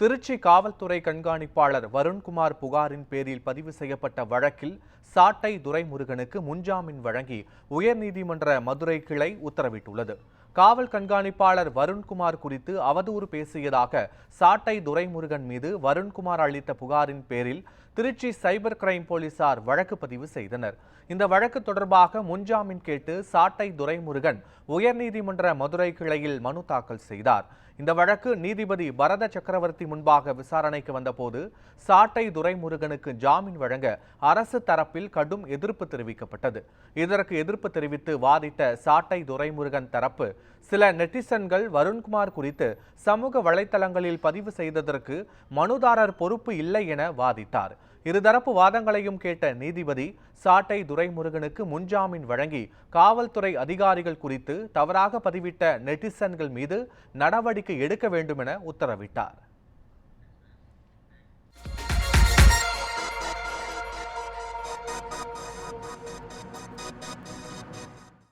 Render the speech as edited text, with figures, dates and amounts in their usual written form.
திருச்சி காவல்துறை கண்காணிப்பாளர் வருண்குமார் புகாரின் பேரில் பதிவு செய்யப்பட்ட வழக்கில் சாட்டை துரைமுருகனுக்கு முன்ஜாமீன் வழங்கி உயர்நீதிமன்ற மதுரை கிளை உத்தரவிட்டுள்ளது. காவல் கண்காணிப்பாளர் வருண்குமார் குறித்து அவதூறு பேசியதாக சாட்டை துரைமுருகன் மீது வருண்குமார் அளித்த புகாரின் பேரில் திருச்சி சைபர் கிரைம் போலீசார் வழக்கு பதிவு செய்தனர். இந்த வழக்கு தொடர்பாக முன்ஜாமீன் கேட்டு சாட்டை துரைமுருகன் உயர்நீதிமன்ற மதுரை கிளையில் மனு தாக்கல் செய்தார். இந்த வழக்கு நீதிபதி பரத சக்கரவர்த்தி முன்பாக விசாரணைக்கு வந்தபோது சாட்டை துரைமுருகனுக்கு ஜாமீன் வழங்க அரசு தரப்பில் கடும் எதிர்ப்பு தெரிவிக்கப்பட்டது. இதற்கு எதிர்ப்பு தெரிவித்து வாதிட்ட சாட்டை துரைமுருகன் தரப்பு சில நெட்டிசன்கள் வருண்குமார் குறித்து சமூக வலைதளங்களில் பதிவு செய்ததற்கு மனுதாரர் பொறுப்பு இல்லை என வாதிட்டார். இருதரப்பு வாதங்களையும் கேட்ட நீதிபதி சாட்டை துரைமுருகனுக்கு முன்ஜாமீன் வழங்கி காவல்துறை அதிகாரிகள் குறித்து தவறாக பதிவிட்ட நெட்டிசன்கள் மீது நடவடிக்கை எடுக்க வேண்டும் என உத்தரவிட்டார்.